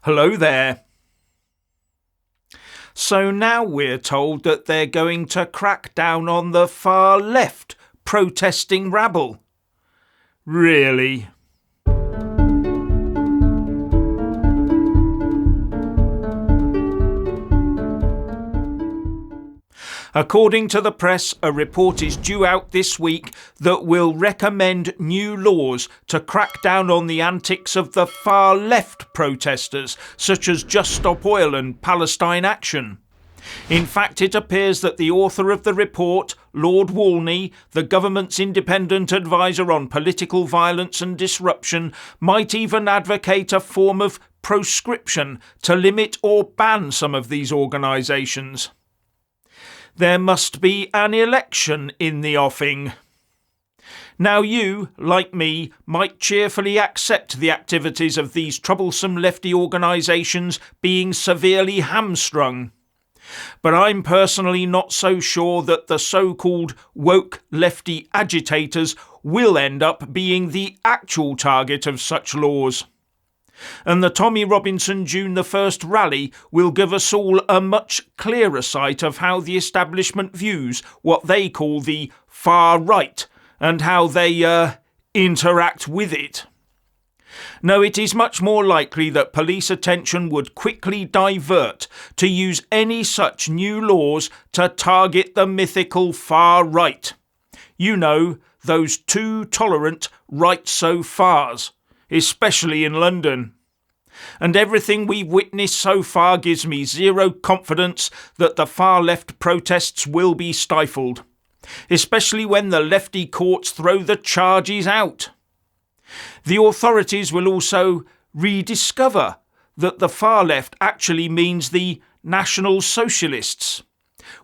Hello there. So now we're told that they're going to crack down on the far left protesting rabble. Really? According to the press, a report is due out this week that will recommend new laws to crack down on the antics of the far left protesters, such as Just Stop Oil and Palestine Action. In fact, it appears that the author of the report, Lord Walney, the government's independent advisor on political violence and disruption, might even advocate a form of proscription to limit or ban some of these organisations. There must be an election in the offing. Now you, like me, might cheerfully accept the activities of these troublesome lefty organisations being severely hamstrung. But I'm personally not so sure that the so-called woke lefty agitators will end up being the actual target of such laws. And the Tommy Robinson June the 1st rally will give us all a much clearer sight of how the establishment views what they call the far right and how they interact with it. No, it is much more likely that police attention would quickly divert to use any such new laws to target the mythical far right. You know, those too tolerant right-so-fars, especially in London. And everything we've witnessed so far gives me zero confidence that the far left protests will be stifled, especially when the lefty courts throw the charges out. The authorities will also rediscover that the far left actually means the National Socialists,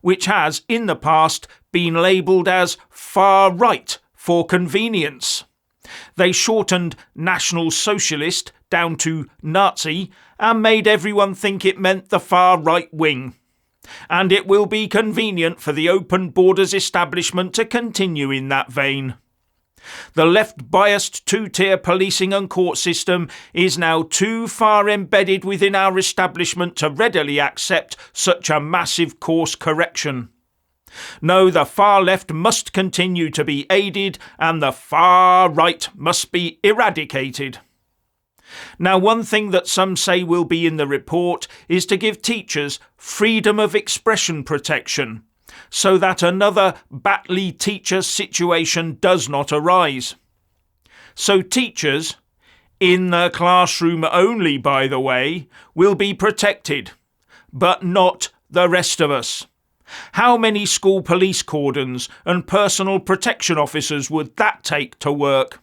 which has in the past been labelled as far right for convenience. They shortened National Socialist down to Nazi and made everyone think it meant the far right wing. And it will be convenient for the open borders establishment to continue in that vein. The left-biased two-tier policing and court system is now too far embedded within our establishment to readily accept such a massive course correction. No, the far left must continue to be aided and the far right must be eradicated. Now, one thing that some say will be in the report is to give teachers freedom of expression protection, so that another Batley teacher situation does not arise. So teachers, in the classroom only by the way, will be protected, but not the rest of us. How many school police cordons and personal protection officers would that take to work?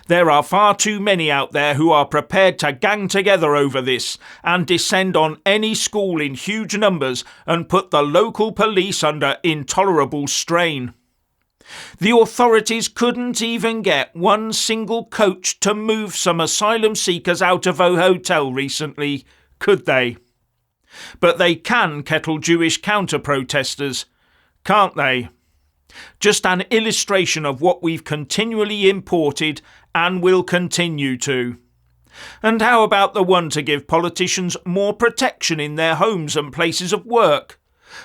There are far too many out there who are prepared to gang together over this and descend on any school in huge numbers and put the local police under intolerable strain. The authorities couldn't even get one single coach to move some asylum seekers out of a hotel recently, could they? But they can kettle Jewish counter-protesters, can't they? Just an illustration of what we've continually imported and will continue to. And how about the one to give politicians more protection in their homes and places of work,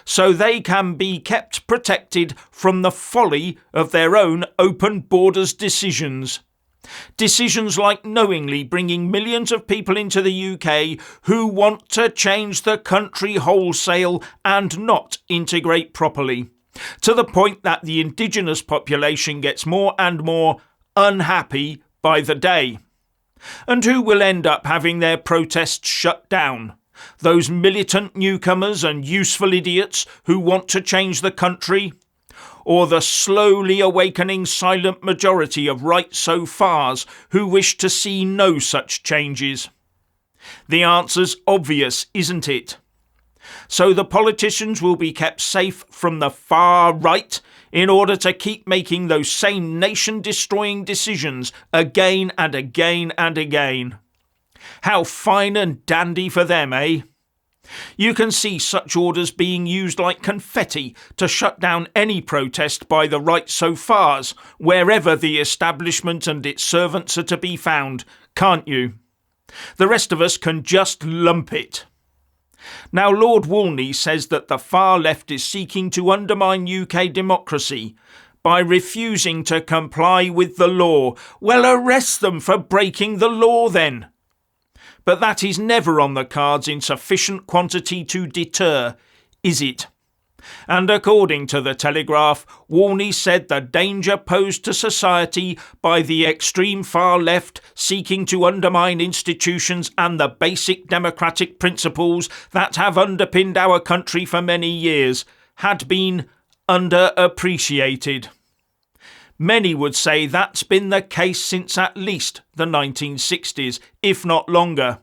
so they can be kept protected from the folly of their own open borders decisions? Decisions like knowingly bringing millions of people into the UK who want to change the country wholesale and not integrate properly, to the point that the indigenous population gets more and more unhappy by the day. And who will end up having their protests shut down? Those militant newcomers and useful idiots who want to change the country? Or the slowly awakening silent majority of right-so-fars who wish to see no such changes? The answer's obvious, isn't it? So the politicians will be kept safe from the far right in order to keep making those same nation-destroying decisions again and again and again. How fine and dandy for them, eh? You can see such orders being used like confetti to shut down any protest by the right-so-fars, wherever the establishment and its servants are to be found, can't you? The rest of us can just lump it. Now, Lord Wolney says that the far left is seeking to undermine UK democracy by refusing to comply with the law. Well, arrest them for breaking the law then. But that is never on the cards in sufficient quantity to deter, is it? And according to the Telegraph, Wolney said the danger posed to society by the extreme far left seeking to undermine institutions and the basic democratic principles that have underpinned our country for many years had been underappreciated. Many would say that's been the case since at least the 1960s, if not longer.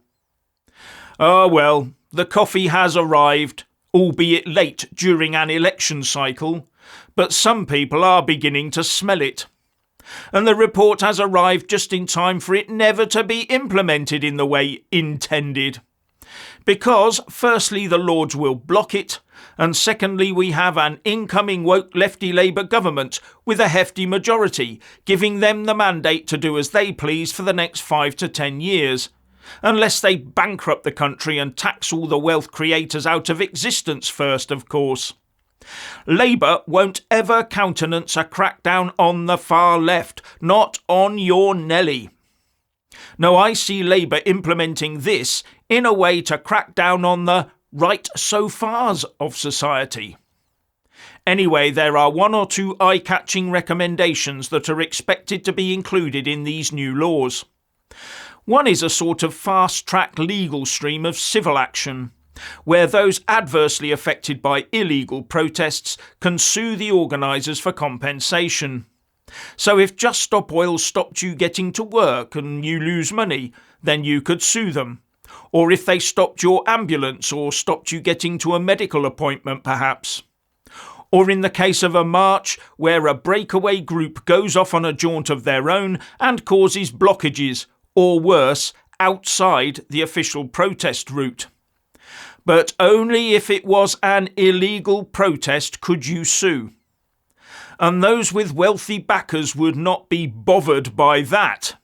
Oh well, the coffee has arrived, albeit late during an election cycle, but some people are beginning to smell it. And the report has arrived just in time for it never to be implemented in the way intended. Because, firstly, the Lords will block it, and secondly, we have an incoming woke lefty Labour government with a hefty majority, giving them the mandate to do as they please for the next 5 to 10 years. Unless they bankrupt the country and tax all the wealth creators out of existence first, of course. Labour won't ever countenance a crackdown on the far left, not on your Nelly. No, I see Labour implementing this in a way to crack down on the right so fars of society. Anyway, there are one or two eye-catching recommendations that are expected to be included in these new laws. One is a sort of fast-track legal stream of civil action, where those adversely affected by illegal protests can sue the organisers for compensation. So if Just Stop Oil stopped you getting to work and you lose money, then you could sue them. Or if they stopped your ambulance or stopped you getting to a medical appointment perhaps. Or in the case of a march where a breakaway group goes off on a jaunt of their own and causes blockages, or worse, outside the official protest route. But only if it was an illegal protest could you sue. And those with wealthy backers would not be bothered by that.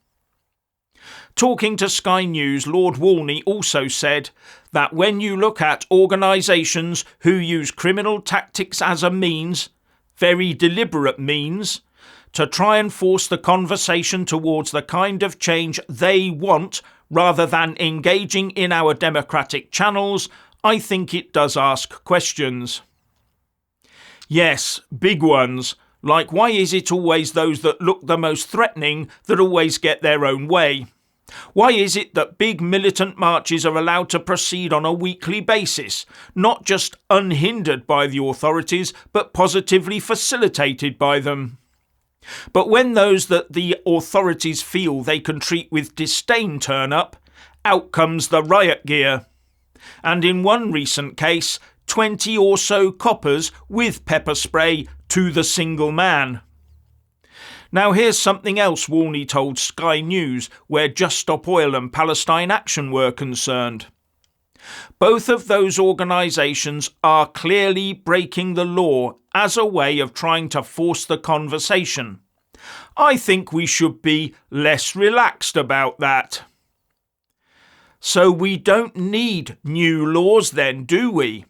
Talking to Sky News, Lord Wolney also said that when you look at organisations who use criminal tactics as a means, very deliberate means, to try and force the conversation towards the kind of change they want rather than engaging in our democratic channels, I think it does ask questions. Yes, big ones, like why is it always those that look the most threatening that always get their own way? Why is it that big militant marches are allowed to proceed on a weekly basis, not just unhindered by the authorities, but positively facilitated by them? But when those that the authorities feel they can treat with disdain turn up, out comes the riot gear. And in one recent case, 20 or so coppers with pepper spray to the single man. Now here's something else Wolney told Sky News where Just Stop Oil and Palestine Action were concerned. Both of those organisations are clearly breaking the law as a way of trying to force the conversation. I think we should be less relaxed about that. So we don't need new laws then, do we?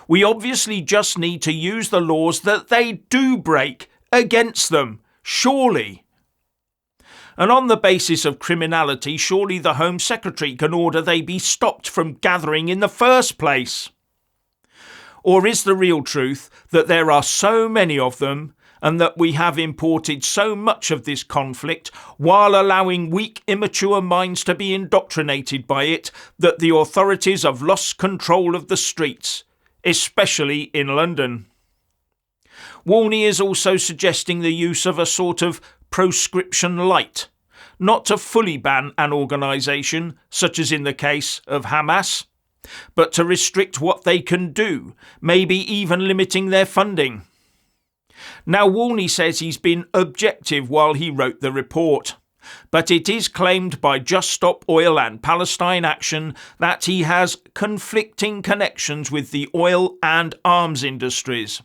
We obviously just need to use the laws that they do break against them, surely. And on the basis of criminality, surely the Home Secretary can order they be stopped from gathering in the first place. Or is the real truth that there are so many of them and that we have imported so much of this conflict while allowing weak, immature minds to be indoctrinated by it that the authorities have lost control of the streets, especially in London? Wolney is also suggesting the use of a sort of proscription light, not to fully ban an organisation, such as in the case of Hamas, but to restrict what they can do, maybe even limiting their funding. Now, Wolney says he's been objective while he wrote the report, but it is claimed by Just Stop Oil and Palestine Action that he has conflicting connections with the oil and arms industries.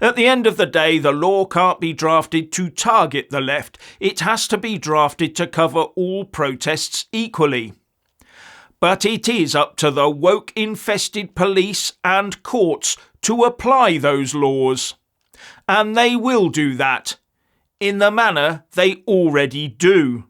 At the end of the day, the law can't be drafted to target the left. It has to be drafted to cover all protests equally. But it is up to the woke-infested police and courts to apply those laws. And they will do that, in the manner they already do.